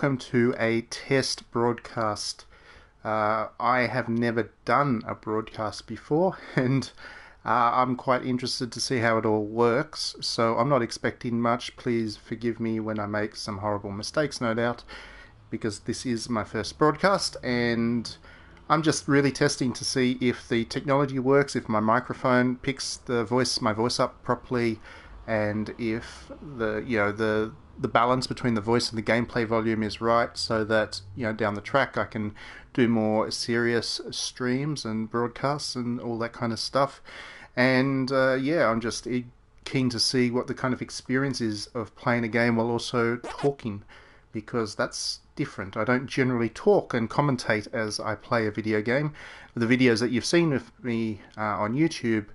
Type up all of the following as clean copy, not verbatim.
welcome to a test broadcast. I have never done a broadcast before, and I'm quite interested to see how it all works, so I'm not expecting much. Please forgive me when I make some horrible mistakes, no doubt, because this is my first broadcast, and I'm just really testing to see if the technology works, if my microphone picks my voice up properly, and if the balance between the voice and the gameplay volume is right, so that down the track I can do more serious streams and broadcasts and all that kind of stuff. And I'm just keen to see what the kind of experience is of playing a game while also talking, because that's different. I don't generally talk and commentate as I play a video game. The videos that you've seen of me on YouTube,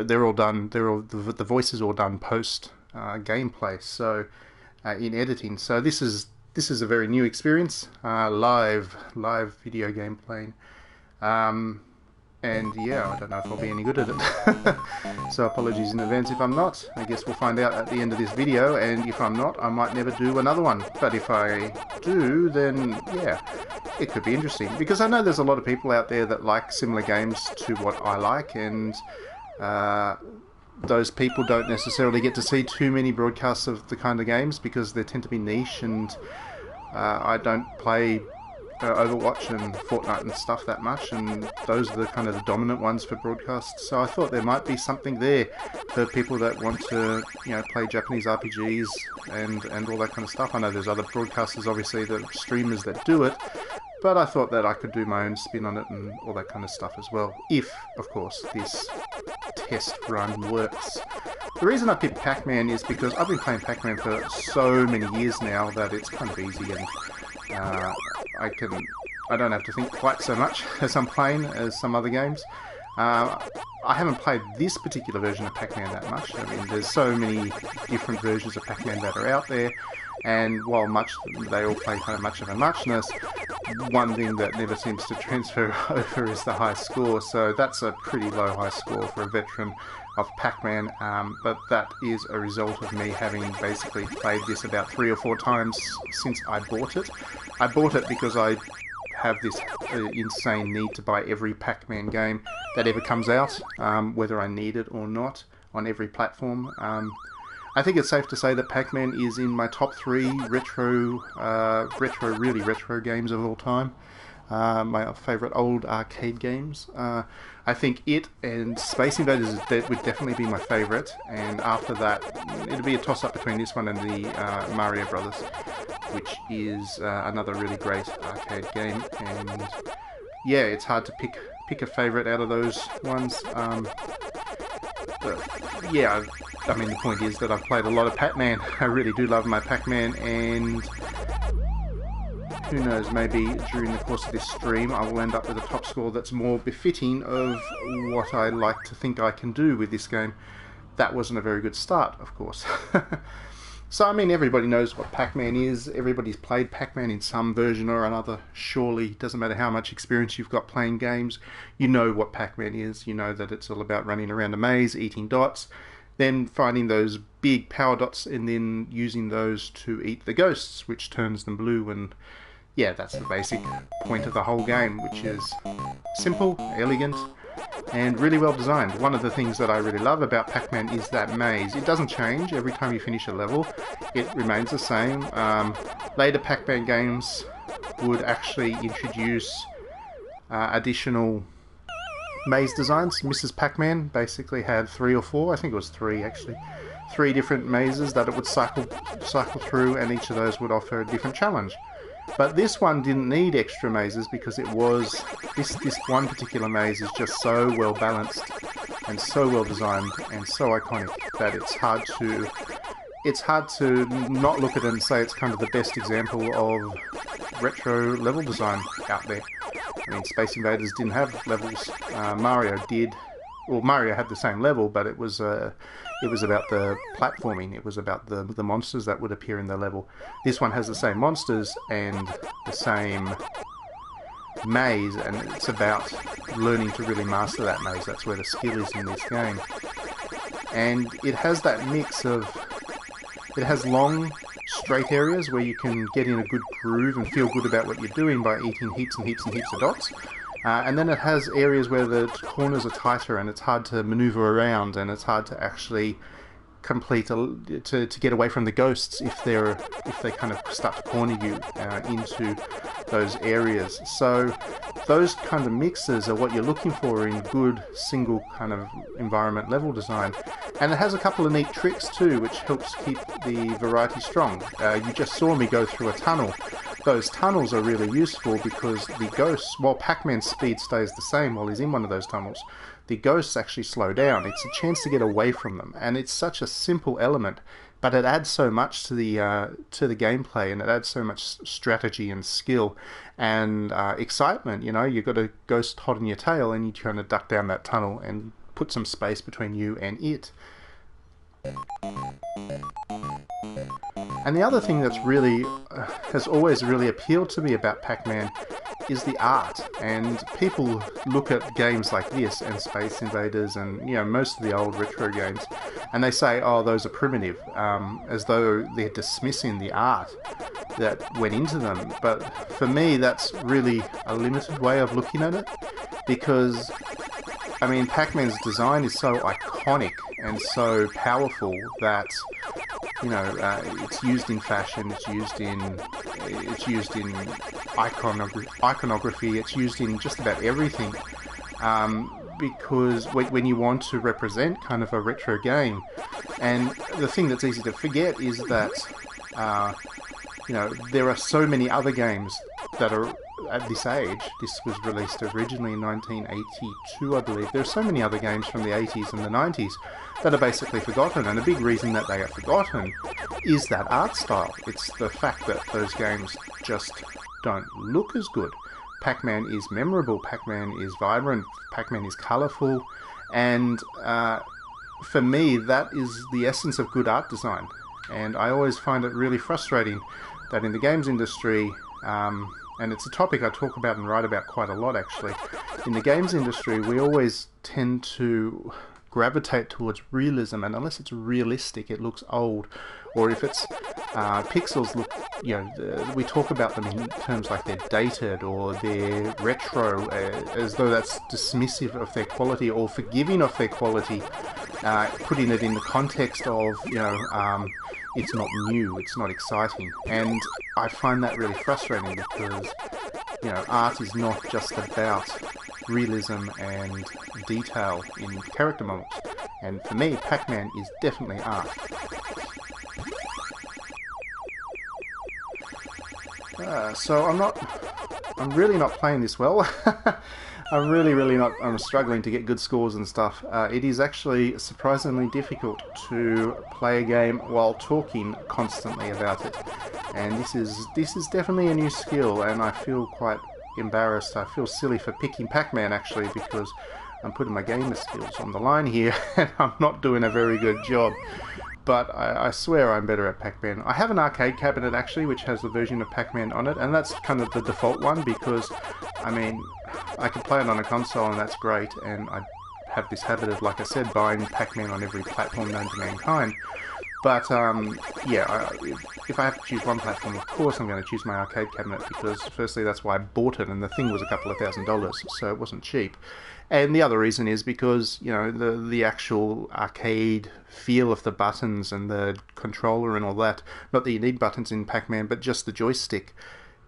they're all done. The voice is all done post gameplay, so in editing. So this is a very new experience, live video game playing. And yeah, I don't know if I'll be any good at it. So apologies in advance if I'm not. I guess we'll find out at the end of this video, and if I'm not, I might never do another one. But if I do, then yeah, it could be interesting. Because I know there's a lot of people out there that like similar games to what I like, and those people don't necessarily get to see too many broadcasts of the kind of games because they tend to be niche, and I don't play Overwatch and Fortnite and stuff that much, and those are the kind of the dominant ones for broadcasts. So I thought there might be something there for people that want to play Japanese RPGs and all that kind of stuff. I know there's other broadcasters, obviously, the streamers that do it, but I thought that I could do my own spin on it and all that kind of stuff as well, if, of course, this test run works. The reason I picked Pac-Man is because I've been playing Pac-Man for so many years now that it's kind of easy, and I don't have to think quite so much as I'm playing as some other games. I haven't played this particular version of Pac-Man that much. I mean, there's so many different versions of Pac-Man that are out there, and while they all play kind of much of a muchness, one thing that never seems to transfer over is the high score. So that's a pretty low high score for a veteran of Pac-Man, but that is a result of me having basically played this about 3 or 4 times since I bought it. I bought it because I have this insane need to buy every Pac-Man game that ever comes out, whether I need it or not, on every platform. I think it's safe to say that Pac-Man is in my top 3 really retro games of all time. My favourite old arcade games. I think it and Space Invaders would definitely be my favourite, and after that it'd be a toss-up between this one and the Mario Brothers, which is another really great arcade game. And yeah, it's hard to pick a favourite out of those ones. But yeah, I mean, the point is that I've played a lot of Pac-Man. I really do love my Pac-Man, and who knows, maybe during the course of this stream I will end up with a top score that's more befitting of what I like to think I can do with this game. That wasn't a very good start, of course. So, I mean, everybody knows what Pac-Man is. Everybody's played Pac-Man in some version or another, surely. Doesn't matter how much experience you've got playing games. You know what Pac-Man is. You know that it's all about running around a maze, eating dots, then finding those big power dots and then using those to eat the ghosts, which turns them blue. And yeah, that's the basic point of the whole game, which is simple, elegant, and really well designed. One of the things that I really love about Pac-Man is that maze. It doesn't change every time you finish a level. It remains the same. Later Pac-Man games would actually introduce additional maze designs. Mrs. Pac-Man basically had 3 or 4, I think it was 3 actually, 3 different mazes that it would cycle through, and each of those would offer a different challenge. But this one didn't need extra mazes because it was this one particular maze is just so well balanced and so well designed and so iconic that it's hard to not look at it and say it's kind of the best example of retro level design out there. I mean, Space Invaders didn't have levels. Mario did. Well, Mario had the same level, but it was about the platforming. It was about the monsters that would appear in the level. This one has the same monsters and the same maze, and it's about learning to really master that maze. That's where the skill is in this game. And it has that mix of... It has long straight areas where you can get in a good groove and feel good about what you're doing by eating heaps and heaps and heaps of dots. And then it has areas where the corners are tighter and it's hard to maneuver around, and it's hard to actually to get away from the ghosts if they kind of start to corner you into those areas. So those kind of mixes are what you're looking for in good single kind of environment level design. And it has a couple of neat tricks too, which helps keep the variety strong. You just saw me go through a tunnel. Those tunnels are really useful because the ghosts, while Pac-Man's speed stays the same while he's in one of those tunnels, the ghosts actually slow down. It's a chance to get away from them, and it's such a simple element, but it adds so much to the gameplay, and it adds so much strategy and skill and excitement. You know, you've got a ghost hot on your tail, and you're trying to duck down that tunnel and put some space between you and it. And the other thing that's really has always really appealed to me about Pac-Man is the art. And people look at games like this and Space Invaders and, you know, most of the old retro games, and they say, oh, those are primitive, as though they're dismissing the art that went into them. But for me, that's really a limited way of looking at it, because I mean, Pac-Man's design is so iconic and so powerful that, you know, it's used in fashion, it's used in iconography, it's used in just about everything. Because when you want to represent kind of a retro game, and the thing that's easy to forget is that, you know, there are so many other games that are at this age. This was released originally in 1982, I believe. There are so many other games from the 80s and the 90s that are basically forgotten, and a big reason that they are forgotten is that art style. It's the fact that those games just don't look as good. Pac-Man is memorable, Pac-Man is vibrant, Pac-Man is colourful, and for me that is the essence of good art design. And I always find it really frustrating that in the games industry, and it's a topic I talk about and write about quite a lot actually, in the games industry we always tend to gravitate towards realism, and unless it's realistic it looks old, or if it's pixels look, you know, we talk about them in terms like they're dated or they're retro, as though that's dismissive of their quality or forgiving of their quality, putting it in the context of, you know, it's not new, it's not exciting. And I find that really frustrating because, you know, art is not just about realism and detail in character models. And for me, Pac-Man is definitely art. So I'm really not playing this well. I'm really not, I'm struggling to get good scores and stuff. It is actually surprisingly difficult to play a game while talking constantly about it. And this is definitely a new skill, and I feel quite embarrassed. I feel silly for picking Pac-Man actually, because I'm putting my gamer skills on the line here and I'm not doing a very good job. But I swear I'm better at Pac-Man. I have an arcade cabinet actually which has a version of Pac-Man on it, and that's kind of the default one because, I mean, I can play it on a console and that's great, and I have this habit of, like I said, buying Pac-Man on every platform known to mankind. But yeah, if I have to choose one platform, of course I'm going to choose my arcade cabinet, because firstly that's why I bought it, and the thing was a couple of $1,000s, so it wasn't cheap. And the other reason is because, you know, the actual arcade feel of the buttons and the controller and all that, not that you need buttons in Pac-Man, but just the joystick,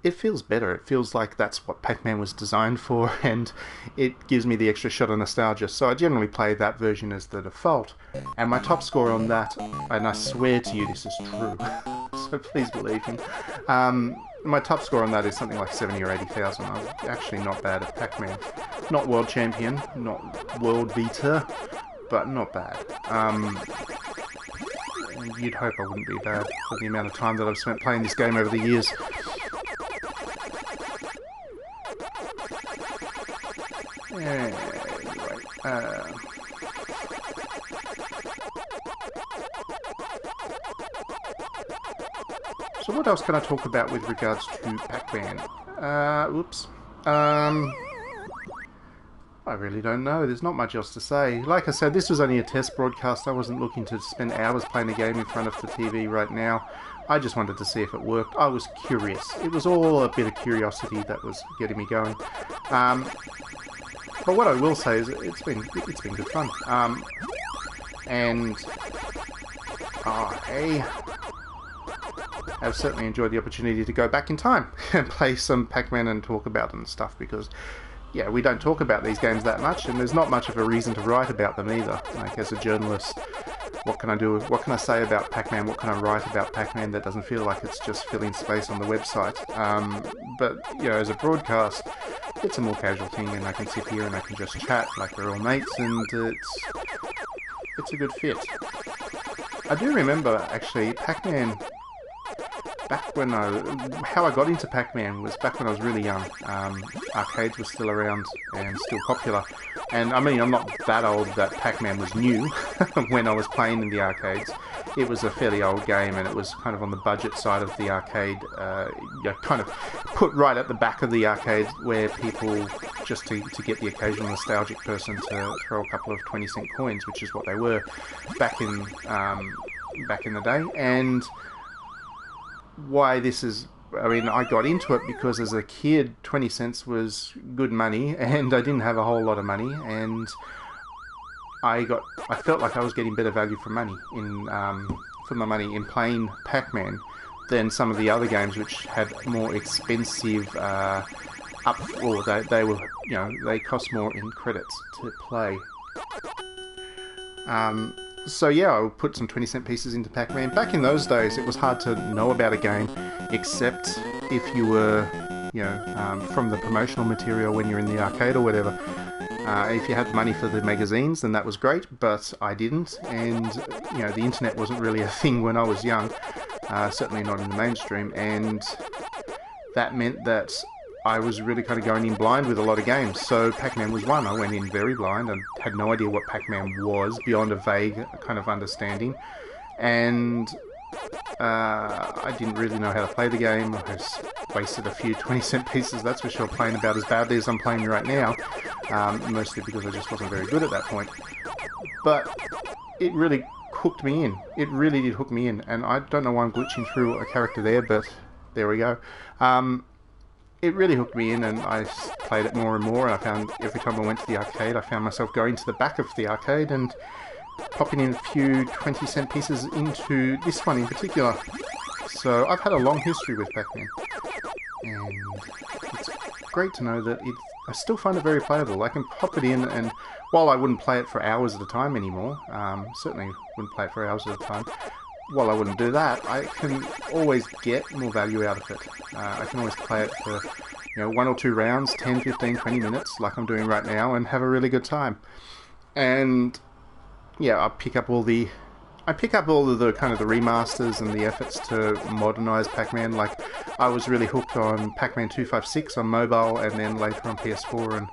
it feels better. It feels like that's what Pac-Man was designed for, and it gives me the extra shot of nostalgia. So I generally play that version as the default. And my top score on that, and I swear to you this is true, so please believe me, my top score on that is something like 70 or 80,000. I'm actually not bad at Pac-Man. Not world champion, not world beater, but not bad. And you'd hope I wouldn't be bad for the amount of time that I've spent playing this game over the years. Anyway, so what else can I talk about with regards to Pac-Man? I really don't know. There's not much else to say. Like I said, this was only a test broadcast. I wasn't looking to spend hours playing a game in front of the TV right now. I just wanted to see if it worked. I was curious. It was all a bit of curiosity that was getting me going. But what I will say is it's been good fun. And I have certainly enjoyed the opportunity to go back in time and play some Pac-Man and talk about them and stuff, because yeah, we don't talk about these games that much, and there's not much of a reason to write about them either. Like, as a journalist, what can I do? What can I say about Pac-Man? What can I write about Pac-Man that doesn't feel like it's just filling space on the website? But, you know, as a broadcast, it's a more casual thing, and I can sit here and I can just chat like we're all mates, and it's a good fit. I do remember, actually, Pac-Man, how I got into Pac-Man was back when I was really young. Arcades were still around and still popular. And I mean, I'm not that old that Pac-Man was new when I was playing in the arcades. It was a fairly old game, and it was kind of on the budget side of the arcade, kind of put right at the back of the arcade, where people, just to get the occasional nostalgic person to throw a couple of 20-cent coins, which is what they were back in the day. And why this is, I mean, I got into it because as a kid 20 cents was good money, and I didn't have a whole lot of money, and I felt like I was getting better value for money for my money in playing Pac-Man than some of the other games which had more expensive they were, you know, they cost more in credits to play. So yeah, I would put some 20-cent pieces into Pac-Man. Back in those days, it was hard to know about a game, except if you were, you know, from the promotional material when you're in the arcade or whatever. If you had money for the magazines, then that was great, but I didn't, and, you know, the internet wasn't really a thing when I was young, certainly not in the mainstream, and that meant that I was really kind of going in blind with a lot of games. So Pac-Man was one. I went in very blind and had no idea what Pac-Man was, beyond a vague kind of understanding. And I didn't really know how to play the game. I just wasted a few 20-cent pieces, that's for sure, playing about as badly as I'm playing right now. Mostly because I just wasn't very good at that point. But it really hooked me in. It really did hook me in. And I don't know why I'm glitching through a character there, but there we go. It really hooked me in, and I played it more and more. I found every time I went to the arcade, I found myself going to the back of the arcade and popping in a few 20-cent pieces into this one in particular. So I've had a long history with Pac-Man, and it's great to know that I still find it very playable. I can pop it in, and while I wouldn't play it for hours at a time anymore, certainly wouldn't play it for hours at a time, while I wouldn't do that, I can always get more value out of it. I can always play it for, you know, 1 or 2 rounds, 10, 15, 20 minutes, like I'm doing right now, and have a really good time. And yeah, I pick up all of the kind of the remasters and the efforts to modernize Pac-Man. Like, I was really hooked on Pac-Man 256 on mobile, and then later on PS4 and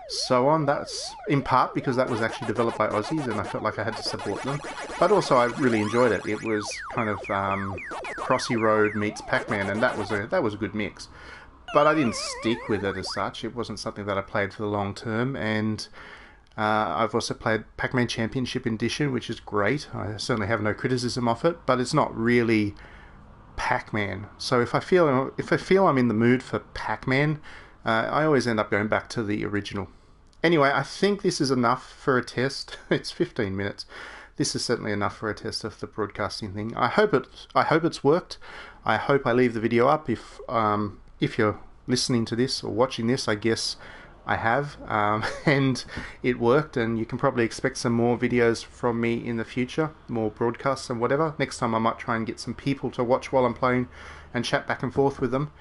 so on. That's in part because that was actually developed by Aussies, and I felt like I had to support them. But also, I really enjoyed it. It was kind of Crossy Road meets Pac-Man, and that was a good mix. But I didn't stick with it as such. It wasn't something that I played for the long term, and I've also played Pac-Man Championship Edition, which is great. I certainly have no criticism of it, but it's not really Pac-Man. So if I feel I'm in the mood for Pac-Man, I always end up going back to the original. Anyway, I think this is enough for a test. It's 15 minutes. This is certainly enough for a test of the broadcasting thing. I hope it's worked. I hope I leave the video up. If you're listening to this or watching this, I guess I have, and it worked, and you can probably expect some more videos from me in the future, more broadcasts and whatever. Next time I might try and get some people to watch while I'm playing and chat back and forth with them.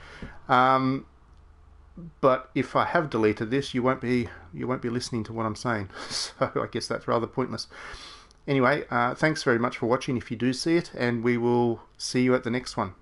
But if I have deleted this, you won't be listening to what I'm saying, so I guess that's rather pointless. Anyway, thanks very much for watching if you do see it, and we will see you at the next one.